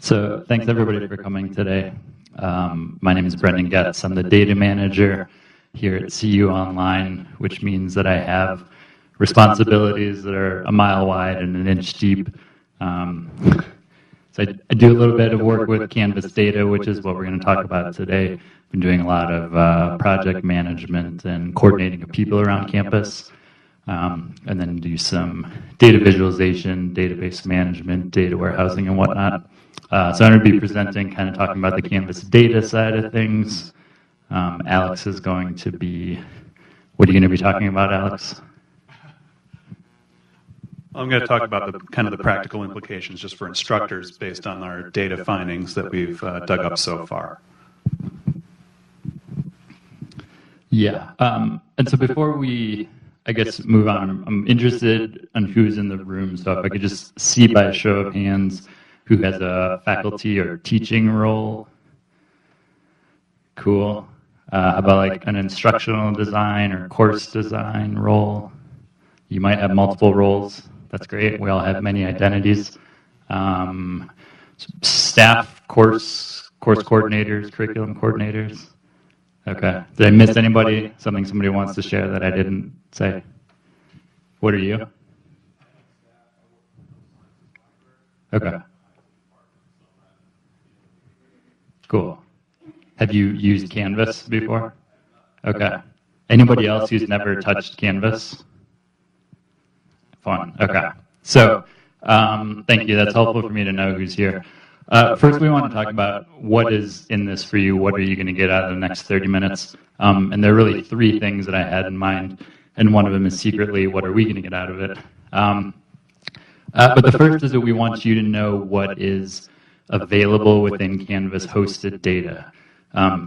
So thanks everybody for coming today. My name is Brendan Getz. I'm the data manager here at CU Online, which means that I have responsibilities that are a mile wide and an inch deep. So I do a little bit of work with Canvas data, which is what we're going to talk about today. I've been doing a lot of project management and coordinating of people around campus, and then do some data visualization, database management, data warehousing, and whatnot. So I'm going to be presenting, kind of talking about the Canvas data side of things. Alex is going to be, what are you going to be talking about, Alex? I'm going to talk about the kind of the practical implications just for instructors based on our data findings that we've dug up so far. Yeah, and so before we, I guess, move on, I'm interested in who's in the room, so if I could just see by a show of hands who has a faculty or teaching role. Cool. How about like an instructional design or course design role? You might have multiple roles. That's great. We all have many identities. Staff, course coordinators, curriculum coordinators. Okay. Did I miss anybody? Something somebody wants to share that I didn't say? What are you? Okay. Cool. Have you used Canvas before? Okay. Anybody else who's never touched Canvas? Fun. Okay. So, thank you. That's helpful for me to know who's here. First, we want to talk about what is in this for you. What are you going to get out of the next 30 minutes? And there are really three things that I had in mind, and one of them is secretly, what are we going to get out of it? But the first is that we want you to know what is available within Canvas hosted data.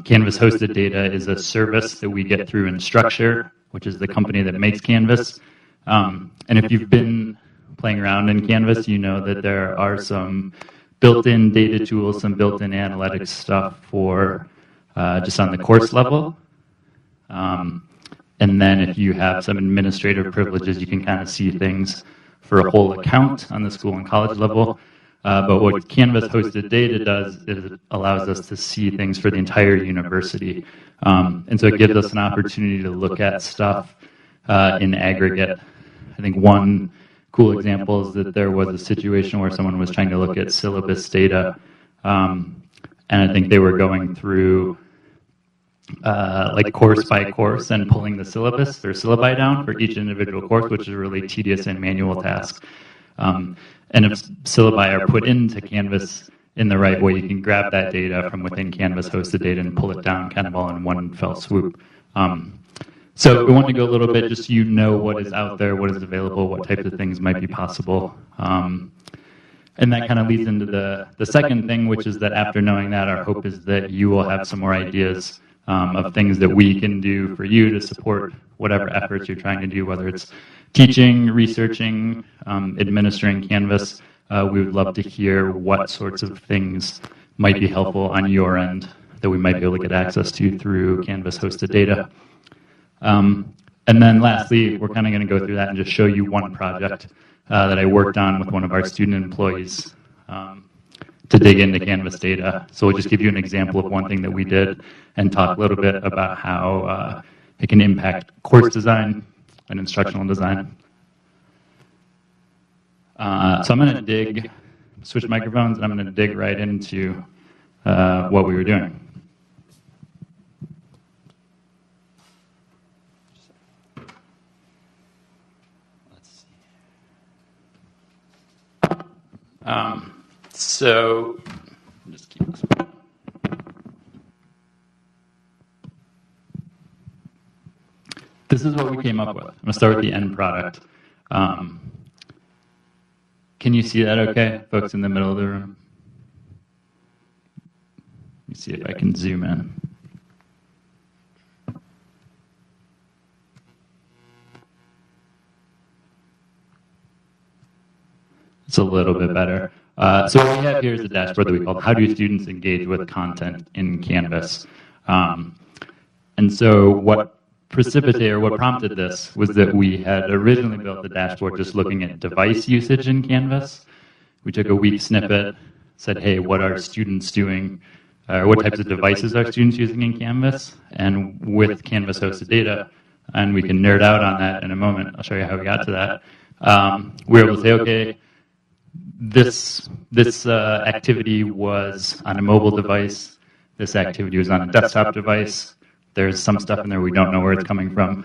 Canvas hosted data is a service that we get through Instructure, which is the company that makes Canvas. And if you've been playing around in Canvas, you know that there are some built-in data tools, some built-in analytics stuff for just on the course level. And then if you have some administrative privileges, you can kind of see things for a whole account on the school and college level. But what Canvas hosted data does is it allows us to see things for the entire university. And so it gives us an opportunity to look at stuff in aggregate. I think one cool example is that there was a situation where someone was trying to look at syllabus data, and I think they were going through like course by course and pulling the syllabus or syllabi down for each individual course, which is a really tedious and manual task. And if syllabi are put into Canvas in the right way, you can grab that data from within Canvas hosted data and pull it down kind of all in one fell swoop. So we want to go a little bit just so you know what is out there, what is available, what types of things might be possible. And that kind of leads into the second thing, which is that after knowing that, our hope is that you will have some more ideas of things that we can do for you to support whatever efforts you're trying to do, whether it's teaching, researching, administering Canvas. We would love to hear what sorts of things might be helpful on your end that we might be able to get access to through Canvas hosted data. And then lastly, we're kind of going to go through that and just show you one project that I worked on with one of our student employees to dig into Canvas data. So we'll just give you an example of one thing that we did and talk a little bit about how it can impact course design and instructional design. So I'm going to switch microphones, and I'm going to dig right into what we were doing. So just keep this. This is what we came up with. I'm going to start with the end product. Can you see that okay, folks in the middle of the room? Let me see if I can zoom in. It's a little bit better. So what we have here is a dashboard that we call How Do Students Engage with Content in Canvas? And so what prompted this was that we had originally built the dashboard just looking at device usage in Canvas. We took a weak snippet, said, hey, what are students doing? What types of devices are students using in Canvas? And with Canvas hosted data, and we can nerd out on that in a moment. I'll show you how we got to that. We're able to say, okay, this activity was on a mobile device. This activity was on a desktop device. There's some stuff in there we don't know where it's coming from.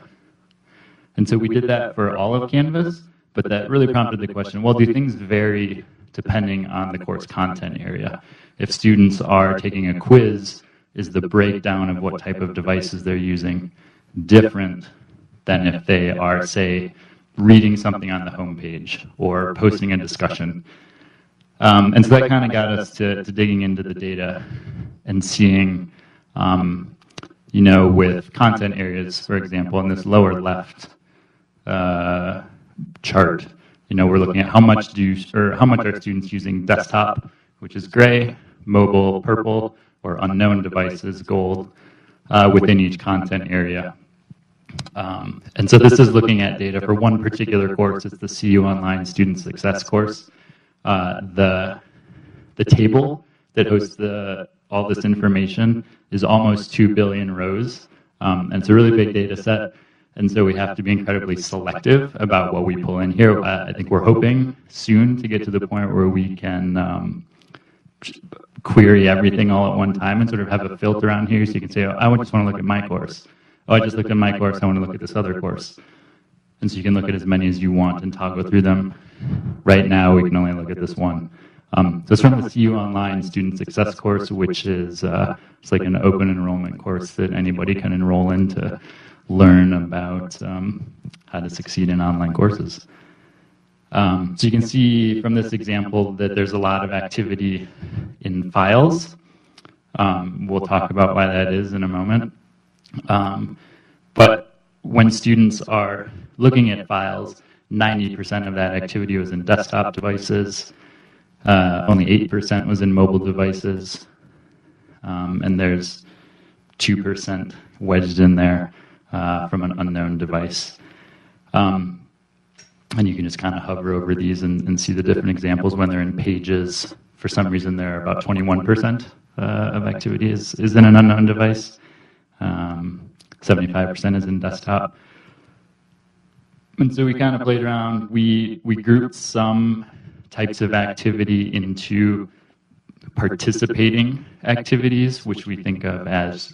And so we did that for all of Canvas, but that really prompted the question, well, do things vary depending on the course content area? If students are taking a quiz, is the breakdown of what type of devices they're using different than if they are, say, reading something on the homepage or posting a discussion? And so that kind of got us to digging into the data and seeing, with content areas, for example, in this lower left chart, we're looking at how much are students using desktop, which is gray, mobile, purple, or unknown devices, gold, within each content area. And so this is looking at data for one particular course. It's the CU Online Student Success course. The table that hosts all this information is almost 2 billion rows. And it's a really big data set. And so we have to be incredibly selective about what we pull in here. I think we're hoping soon to get to the point where we can query everything all at one time and sort of have a filter on here so you can say, oh, I just want to look at my course. Oh, I just looked at my course, I want to look at this other course. And so you can look at as many as you want and toggle through them. Right now, we can only look at this one. So it's from the CU Online Student Success course, which is it's like an open enrollment course that anybody can enroll in to learn about how to succeed in online courses. So you can see from this example that there's a lot of activity in files. We'll talk about why that is in a moment. But when students are looking at files, 90% of that activity was in desktop devices. Only 8% was in mobile devices. And there's 2% wedged in there from an unknown device. And you can just kind of hover over these and see the different examples. When they're in pages, for some reason, they're about 21% of activity is in an unknown device. 75% is in desktop. And so we kind of played around. We grouped some types of activity into participating activities, which we think of as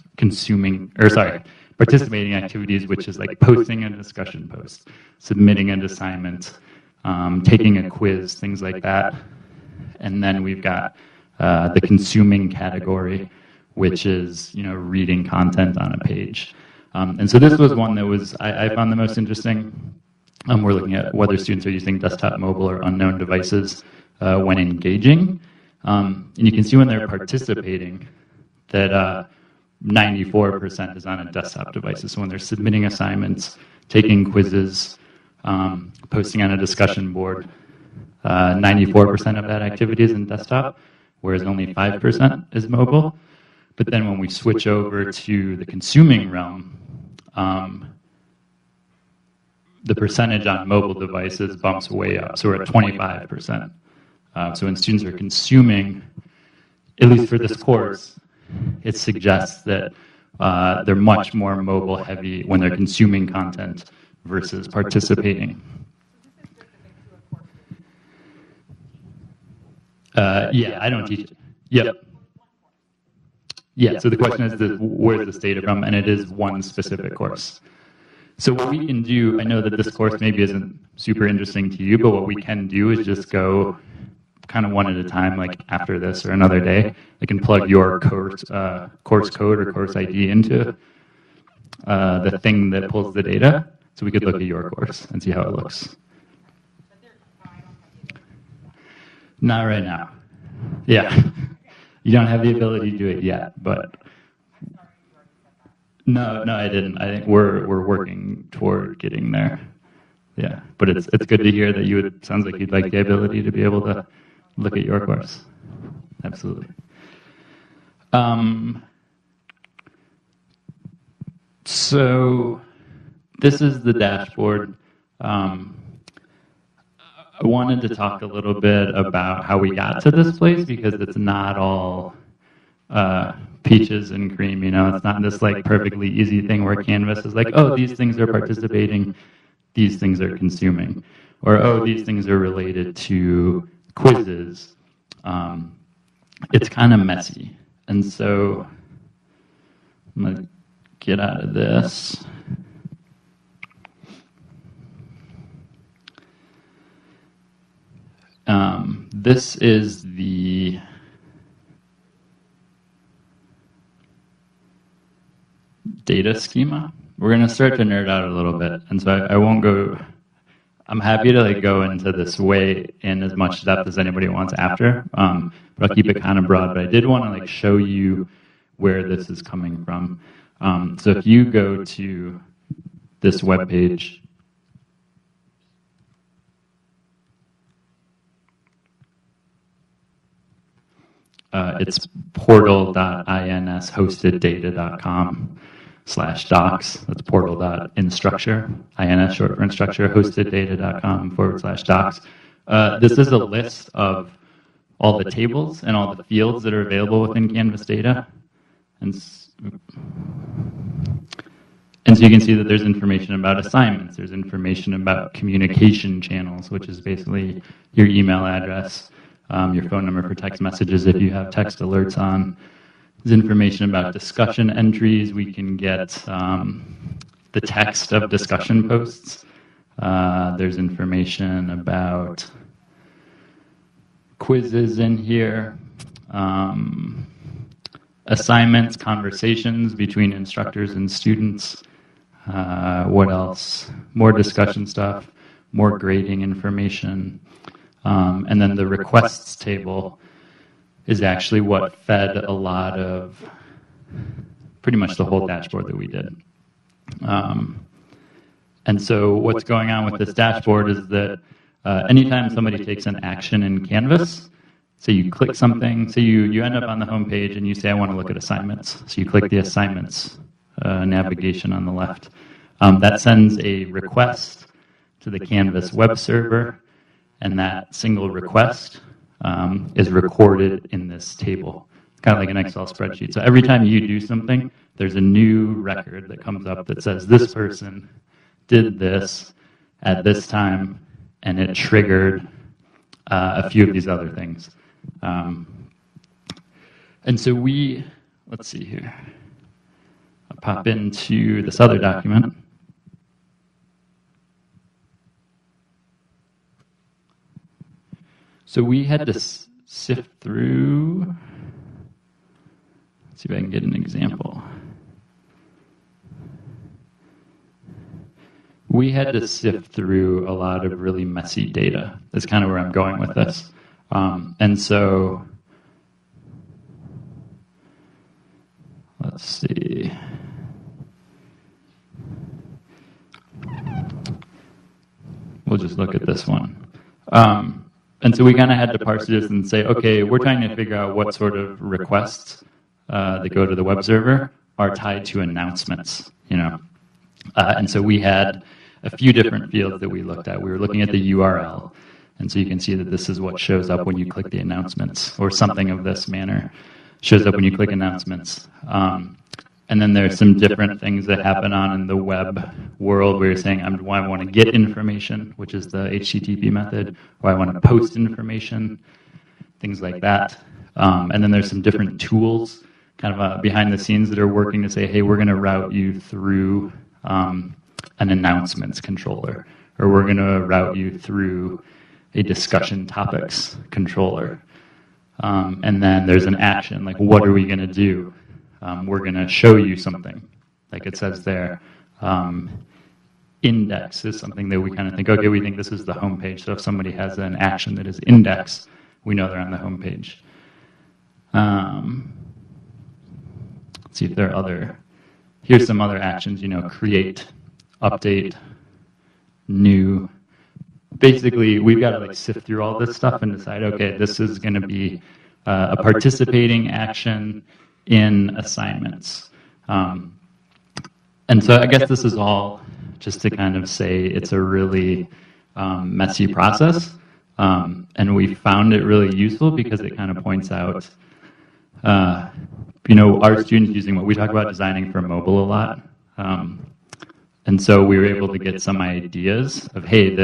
participating activities, which is like posting a discussion post, submitting an assignment, taking a quiz, things like that. And then we've got the consuming category, which is reading content on a page. And so this was one that I found the most interesting. We're looking at whether students are using desktop, mobile, or unknown devices when engaging. And you can see when they're participating that 94% is on a desktop device. So when they're submitting assignments, taking quizzes, posting on a discussion board, 94% of that activity is in desktop, whereas only 5% is mobile. But then when we switch over to the consuming realm, the percentage on mobile devices bumps way up. So we're at 25%. So when students are consuming, at least for this course, it suggests that they're much more mobile heavy when they're consuming content versus participating. Yeah, I don't teach it. Yep. Yeah, so the question is, where's this data from? And it is one specific course. So what we can do, I know that this course maybe isn't super interesting to you, but what we can do is just go kind of one at a time, like after this or another day. I can plug your course code or course ID into the thing that pulls the data, so we could look at your course and see how it looks. Not right now. Yeah. You don't have the ability to do it yet, but no, I didn't. I think we're working toward getting there. Yeah, but it's good to hear that sounds like you'd like the ability to be able to look at your course. Absolutely. So this is the dashboard. I wanted to talk a little bit about how we got to this place, because it's not all peaches and cream, it's not this like perfectly easy thing where Canvas is like, oh, these things are participating, these things are consuming, or oh, these things are related to quizzes. It's kind of messy. And so I'm going to get out of this. This is the data schema. We're going to start to nerd out a little bit, and so I won't go. I'm happy to like go into this way in as much depth as anybody wants after, but I'll keep it kind of broad. But I did want to like show you where this is coming from. So if you go to this web page, it's portal.inshostedData.com/docs. That's portal.instructure, INS short for instructure, hostedData.com/docs. This is a list of all the tables and all the fields that are available within Canvas data. And so you can see that there's information about assignments, there's information about communication channels, which is basically your email address, your phone number for text messages if you have text alerts on. There's information about discussion entries. We can get the text of discussion posts. There's information about quizzes in here, assignments, conversations between instructors and students. What else? More discussion stuff, more grading information. And then the requests table is actually what fed a lot of pretty much the whole dashboard that we did. And so what's going on with this dashboard is that anytime somebody takes an action in Canvas, so you click something, so you end up on the home page and you say, I want to look at assignments. So you click the assignments navigation on the left. That sends a request to the Canvas web server, and that single request is recorded in this table, kind of like an Excel spreadsheet. So every time you do something, there's a new record that comes up that says this person did this at this time, and it triggered a few of these other things. And so let's see here. I'll pop into this other document. So we had to sift through, let's see if I can get an example. We had to sift through a lot of really messy data. That's kind of where I'm going with this. And so, let's see. We'll just look at this one. And so we kind of had to parse this and say, okay, we're trying to figure out what sort of requests that go to the web server are tied to announcements, And so we had a few different fields that we looked at. We were looking at the URL. And so you can see that this is what shows up when you click the announcements, or something of this manner shows up when you click announcements. And then there's some different things that happen on in the web world where you're saying, I want to get information, which is the HTTP method, or I want to post information, things like that. And then there's some different tools kind of behind the scenes that are working to say, hey, we're going to route you through an announcements controller, or we're going to route you through a discussion topics controller. And then there's an action, like what are we going to do? We're going to show you something, like it says there. Index is something that we kind of think, okay, we think this is the home page. So if somebody has an action that is index, we know they're on the home page. Let's see if there are here's some other actions, create, update, new. Basically, we've got to like sift through all this stuff and decide, okay, this is going to be a participating action in assignments. And so I guess this is all just to kind of say it's a really messy process. And we found it really useful because it kind of points out, our students using what we talk about designing for mobile a lot. And so we were able to get some ideas of, hey, it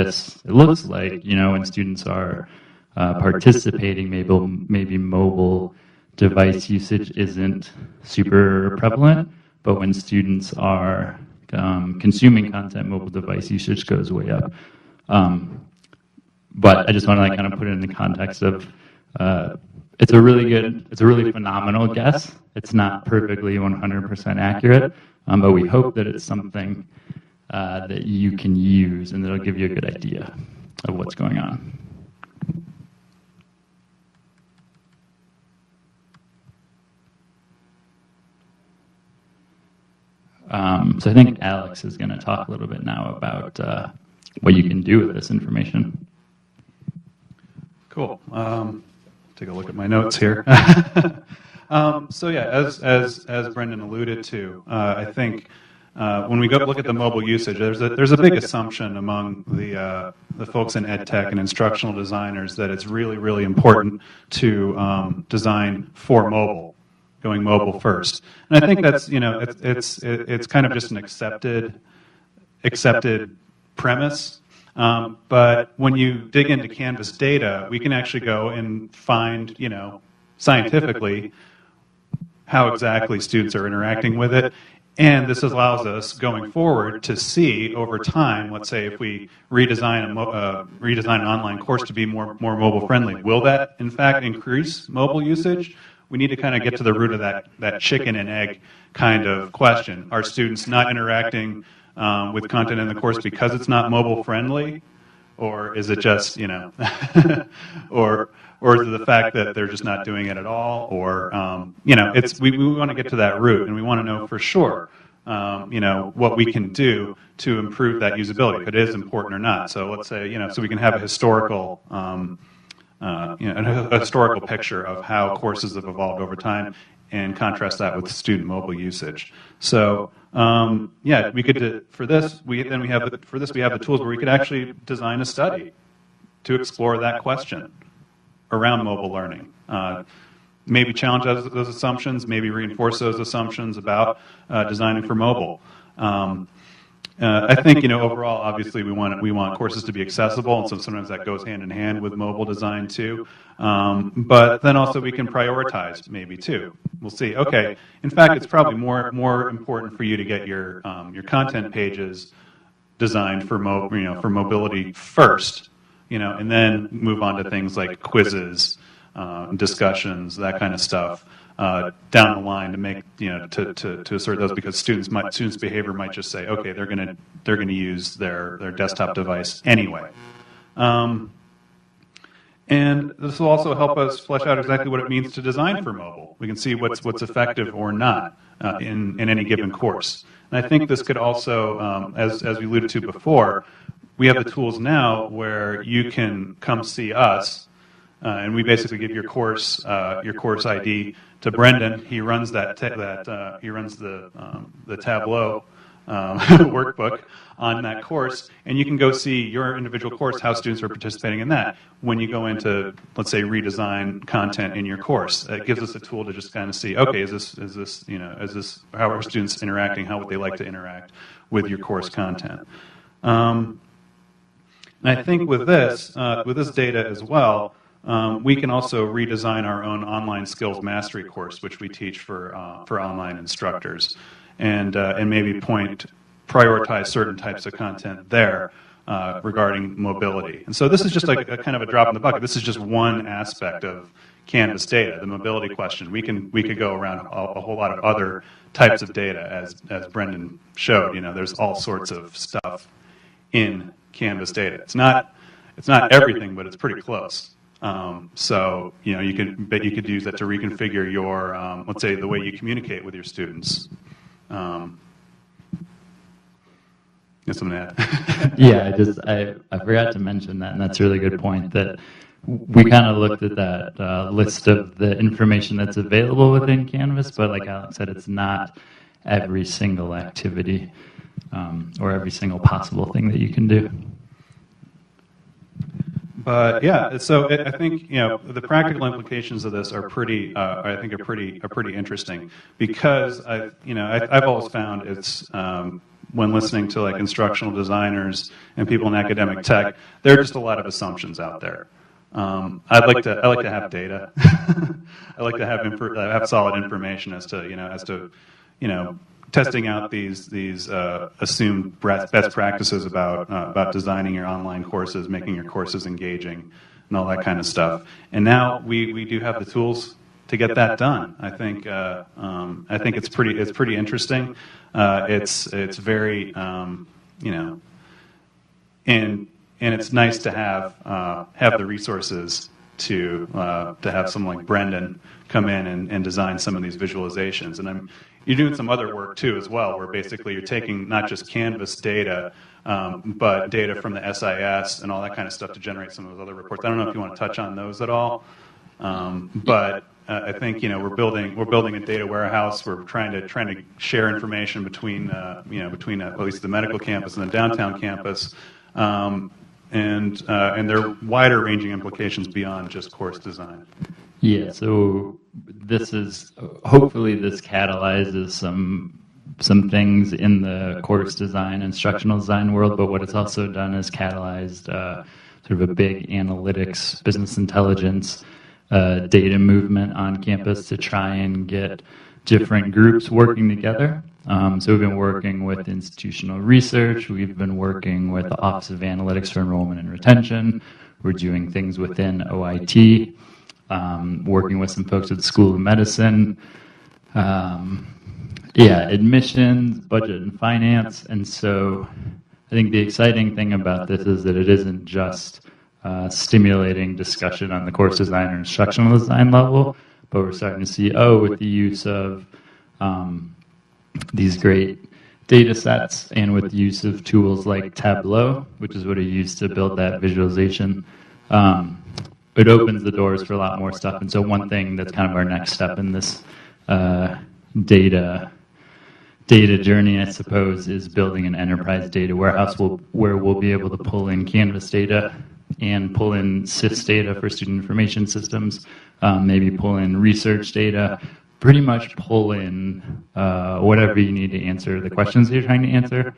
looks like, when students are participating, maybe mobile device usage isn't super prevalent, but when students are consuming content, mobile device usage goes way up. But I just want to kind of put it in the context of it's a really phenomenal guess. It's not perfectly 100% accurate, but we hope that it's something that you can use and that'll give you a good idea of what's going on. So I think Alex is going to talk a little bit now about what you can do with this information. Cool. Take a look at my notes here. So yeah, as Brendan alluded to, I think when we go look at the mobile usage, there's a big assumption among the folks in ed tech and instructional designers that it's really important to design for mobile, going mobile first. And I think that's it's kind of just an accepted premise. But when you dig into Canvas data, we can actually go and find, scientifically how exactly students are interacting with it. And this allows us going forward to see over time, let's say if we redesign an online course to be more mobile friendly, will that in fact increase mobile usage? We need to kind of get to the root of that chicken and egg kind of question. Are students not interacting with content in the course because it's not mobile friendly, or is it just or is it the fact that they're just not doing it at all, or we want to get to that root, and we want to know for sure what we can do to improve that usability, if it is important or not. So let's say so we can have a historical a historical picture of how courses have evolved over time, and contrast that with student mobile usage. So we could for this we have the tools where we could actually design a study to explore that question around mobile learning. Maybe challenge those assumptions, maybe reinforce those assumptions about designing for mobile. I think overall, obviously, we want courses to be accessible, and so sometimes that goes hand in hand with mobile design too. But then also we can prioritize maybe too. We'll see. Okay, in fact, it's probably more important for you to get your content pages designed for mobility first, and then move on to things like quizzes, discussions, that kind of stuff. Down the line to make to assert those, because students' behavior might just say, okay, they're gonna use their desktop device anyway. And this will also help us flesh out exactly what it means to design for mobile. We can see what's effective or not in any given course. And I think this could also, as we alluded to before, we have the tools now where you can come see us. And we basically give your course ID to Brendan. He runs he runs the Tableau workbook on that course, and you can go see your individual course, how students are participating in that. When you go into, let's say, redesign content in your course, it gives us a tool to just kind of see, okay, is this how are students interacting? How would they like to interact with your course content? And I think with this data as well. We can also redesign our own online skills mastery course, which we teach for online instructors, and maybe prioritize certain types of content there regarding mobility. And so this is just like a kind of a drop in the bucket. This is just one aspect of Canvas data, the mobility question. We could go around a whole lot of other types of data, as Brendan showed. There's all sorts of stuff in Canvas data. It's not everything, but it's pretty close. So you could use that to reconfigure your let's say the way you communicate with your students. Something to add? Yeah, I forgot to mention that, and that's a really good point. That we kind of looked at that list of the information that's available within Canvas, but like Alex said, it's not every single activity or every single possible thing that you can do. But yeah, so I think the practical implications of this are pretty. I think are pretty interesting because I've always found it's when listening to like instructional designers and people in academic tech, there are just a lot of assumptions out there. I like to have data. I like to have solid information as to testing out these assumed best practices about designing your online courses, making your courses engaging, and all that kind of stuff. And now we do have the tools to get that done. I think it's pretty interesting. It's very and it's nice to have the resources to have someone like Brendan come in and design some of these visualizations. And you're doing some other work too as well, where basically you're taking not just Canvas data, but data from the SIS and all that kind of stuff to generate some of those other reports. I don't know if you want to touch on those at all, but I think we're building a data warehouse. We're trying to share information between at least the medical campus and the downtown campus. And there are wider ranging implications beyond just course design. Yeah, so hopefully this catalyzes some things in the course design, instructional design world, but what it's also done is catalyzed sort of a big analytics, business intelligence, data movement on campus to try and get different groups working together. So we've been working with institutional research. We've been working with the Office of Analytics for Enrollment and Retention. We're doing things within OIT, working with some folks at the School of Medicine. Admissions, budget and finance. And so I think the exciting thing about this is that it isn't just stimulating discussion on the course design or instructional design level, but we're starting to see, with the use of these great data sets and with the use of tools like Tableau, which is what I use to build that visualization, it opens the doors for a lot more stuff. And so one thing that's kind of our next step in this data journey, I suppose, is building an enterprise data warehouse where we'll be able to pull in Canvas data and pull in SIS data for student information systems, maybe pull in research data, pretty much pull in whatever you need to answer the questions you're trying to answer.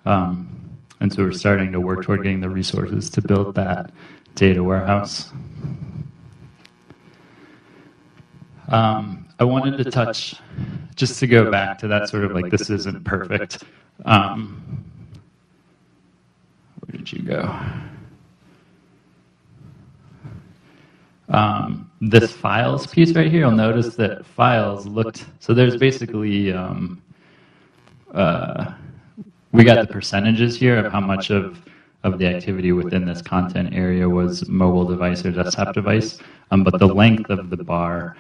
And so we're starting to work toward getting the resources to build that data warehouse. I wanted to touch, just to go back to that sort of like, this isn't perfect. Where did you go? This files piece right here, you'll notice that files looked, so there's basically, we got the percentages here of how much of the activity within this content area was mobile device or desktop device, but the length of the bar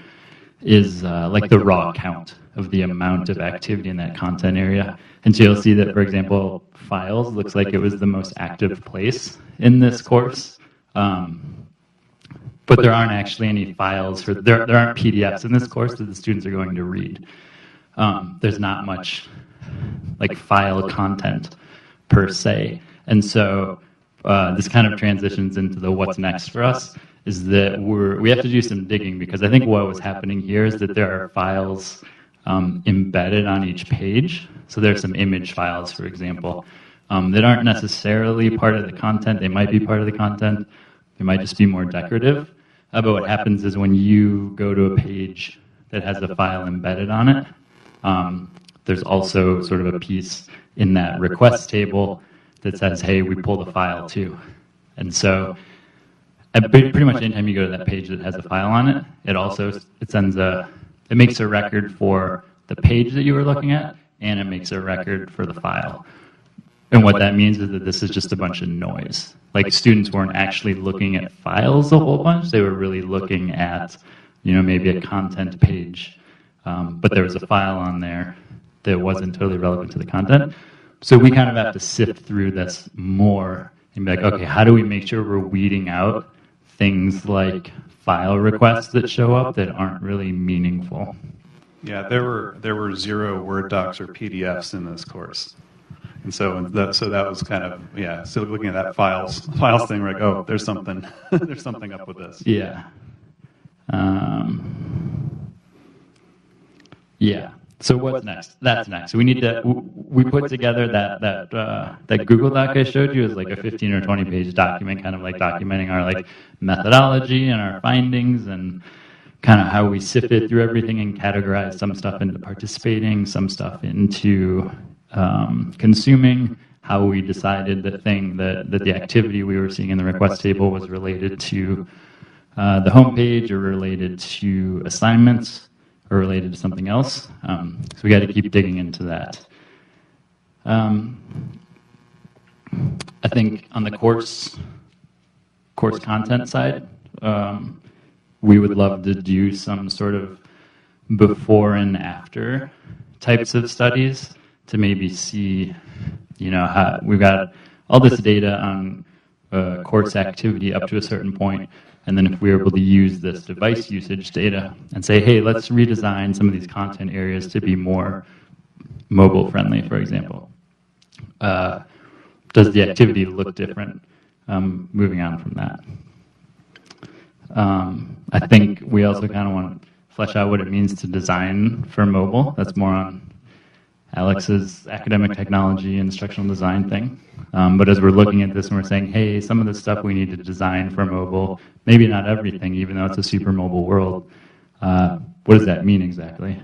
is like the raw count of the amount of activity in that content area. And so you'll see that, for example, files looks like it was the most active place in this course. But there aren't actually any files, there aren't PDFs in this course that the students are going to read. There's not much like file content per se. And so this kind of transitions into the what's next for us, is that we have to do some digging, because I think what was happening here is that there are files embedded on each page. So there's some image files, for example, that aren't necessarily part of the content. They might be part of the content. They might just be more decorative. But what happens is when you go to a page that has a file embedded on it, there's also sort of a piece in that request table that says, hey, we pull the file too. And so pretty much anytime you go to that page that has a file on it, it makes a record for the page that you were looking at, and it makes a record for the file. And what that means is that this is just a bunch of noise. Like, students weren't actually looking at files a whole bunch. They were really looking at, maybe a content page. But there was a file on there that wasn't totally relevant to the content. So we kind of have to sift through this more and be like, okay, how do we make sure we're weeding out things like file requests that show up that aren't really meaningful? Yeah, there were 0 Word docs or PDFs in this course. And so that was kind of, yeah, so looking at that files thing, we're like, oh, there's something, there's something up with this. Yeah. Yeah. So what's next? That's next. So we need to. We put together that Google Doc I showed you as like a 15 or 20 page document, kind of like documenting our like methodology and our findings and kind of how we sifted through everything and categorized some stuff into participating, some stuff into consuming. How we decided that the activity we were seeing in the request table was related to the homepage or related to assignments, or related to something else. So we got to keep digging into that. I think on the course content side, we would love to do some sort of before and after types of studies to maybe see, how we've got all this data on course activity up to a certain point. And then if we were able to use this device usage data and say, hey, let's redesign some of these content areas to be more mobile friendly, for example. Does the activity look different? Moving on from that. I think we also kind of want to flesh out what it means to design for mobile. That's more on Alex's academic technology and instructional design thing. But as we're looking at this and we're saying, hey, some of the stuff we need to design for mobile, maybe not everything, even though it's a super mobile world, what does that mean exactly?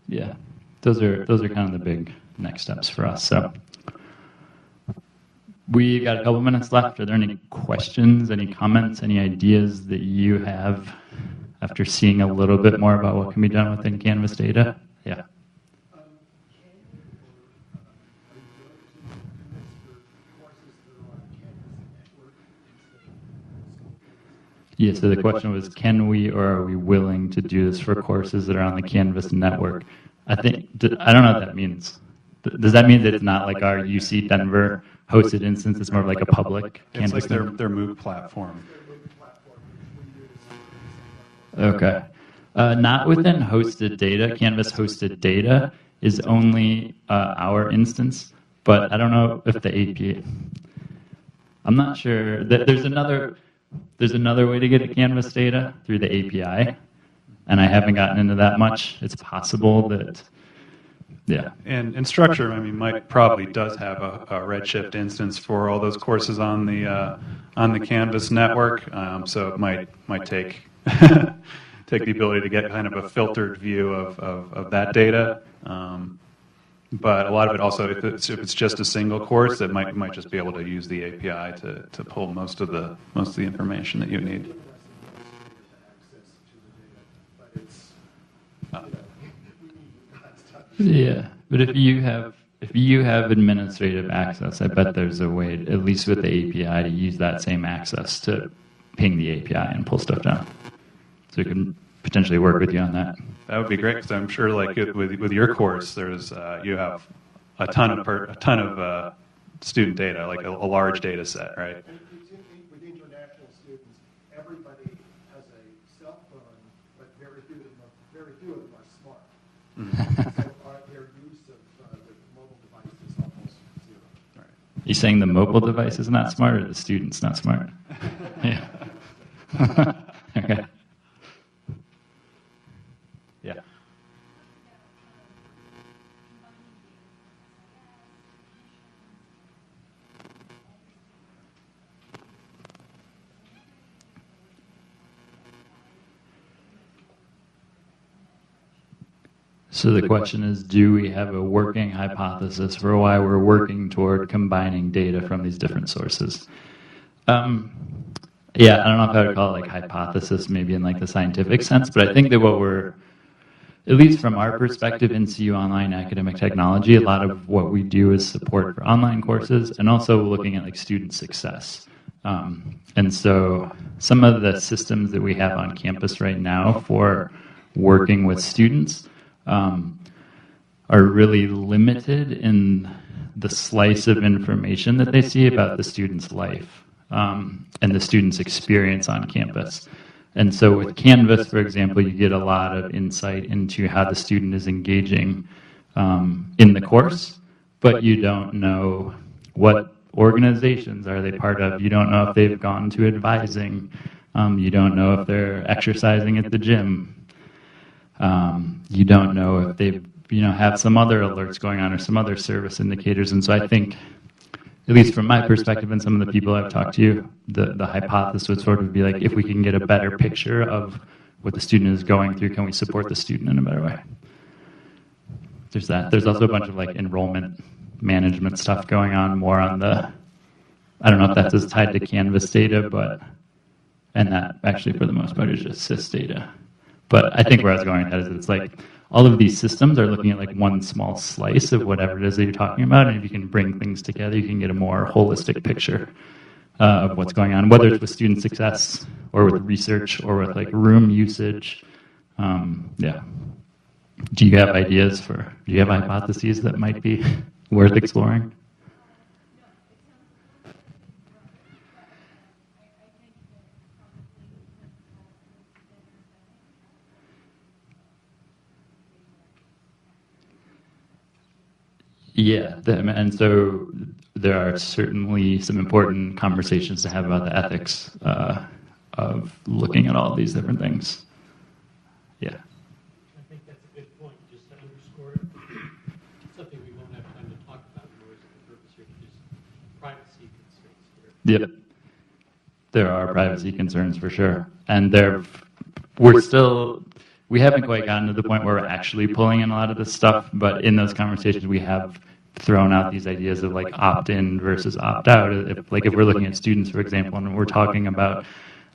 Yeah, those are kind of the big next steps for us. So we got a couple minutes left. Are there any questions, any comments, any ideas that you have after seeing a little bit more about what can be done within Canvas data? Yeah. Yeah, so the question was, can we or are we willing to do this for courses that are on the Canvas network? I don't know what that means. Does that mean that it's not like our UC Denver hosted instance? It's more like a public Canvas? It's like their MOOC platform. Okay. Not within hosted data. Canvas hosted data is only our instance, but I don't know if the API. I'm not sure. There's another way to get at Canvas data through the API, and I haven't gotten into that much. It's possible that, yeah. And Structure, probably does have a Redshift instance for all those courses on the Canvas network. So it might take take the ability to get kind of a filtered view of that data. But a lot of it also, if it's just a single course, it might just be able to use the API to pull most of the information that you need. Yeah, but if you have administrative access, I bet there's a way, at least with the API, to use that same access to ping the API and pull stuff down. So we can potentially work with you on that. That would be great, because I'm sure, like with your course, there's you have a ton of student data, like a large data set, right? And with international students, everybody has a cell phone, but very few of them are smart. So their use of the mobile device is almost zero. Right. You saying the mobile device is not smart, or the student's not smart? Yeah. Okay. Yeah. So the question is, do we have a working hypothesis for why we're working toward combining data from these different sources? Yeah, I don't know if I would call it like hypothesis, maybe in like the scientific sense, but I think that what we're, at least from our perspective in CU Online Academic Technology, a lot of what we do is support for online courses and also looking at like student success. And so some of the systems that we have on campus right now for working with students are really limited in the slice of information that they see about the student's life and the student's experience on campus. And so with Canvas, for example, you get a lot of insight into how the student is engaging in the course, but you don't know what organizations are they part of. You don't know if they've gone to advising. You don't know if they're exercising at the gym. You don't know if they have some other alerts going on or some other service indicators. And so I think, at least from my perspective and some of the people I've talked to, the hypothesis would sort of be like, if we can get a better picture of what the student is going through, can we support the student in a better way? There's that. There's also a bunch of like enrollment management stuff going on more on the, I don't know if that's as tied to Canvas data, and that actually for the most part is just SIS data. But I think where I was going with that is it's like all of these systems are looking at like one small slice of whatever it is that you're talking about, and if you can bring things together, you can get a more holistic picture of what's going on, whether it's with student success or with research or with like room usage. Yeah. Do you have ideas do you have hypotheses that might be worth exploring? Yeah, and so there are certainly some important conversations to have about the ethics of looking at all these different things. Yeah. I think that's a good point. Just to underscore it, something we won't have time to talk about, nor is it the purpose here, but just privacy concerns here. Yep. There are privacy concerns for sure, and we haven't quite gotten to the point where we're actually pulling in a lot of this stuff, but in those conversations we have thrown out these ideas of like opt-in versus opt-out. If we're looking at students, for example, and we're talking about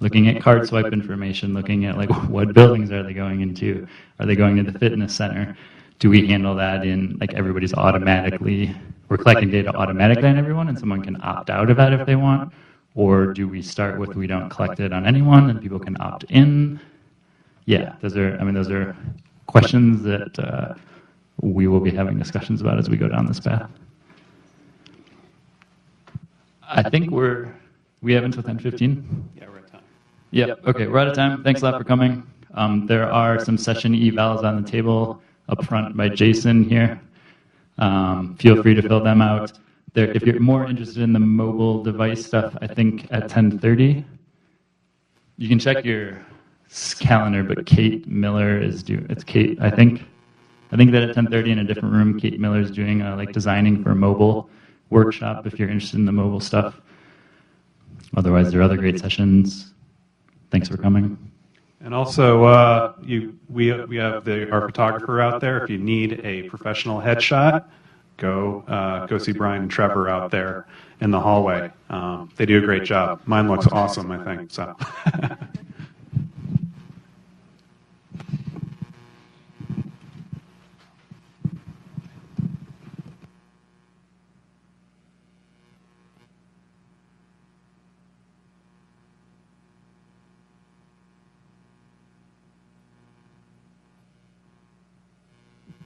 looking at card swipe information, looking at like what buildings are they going into? Are they going to the fitness center? Do we handle that in like we're collecting data automatically on everyone and someone can opt out of that if they want? Or do we start with we don't collect it on anyone and people can opt in? Yeah, those are questions that we will be having discussions about as we go down this path. I think we have until 10:15. Yeah, we're at time. Yep. Okay, we're out of time. Thanks a lot for coming. There are some session evals on the table up front by Jason here. Feel free to fill them out. If you're more interested in the mobile device stuff, I think at 10:30, you can check your calendar, but Kate Miller is due. It's Kate, I think that at 10:30 in a different room, Kate Miller is doing like designing for a mobile workshop if you're interested in the mobile stuff. Otherwise, there are other great sessions. Thanks for coming. And also, we have our photographer out there. If you need a professional headshot, go see Brian and Trevor out there in the hallway. They do a great job. Mine looks awesome, I think. So.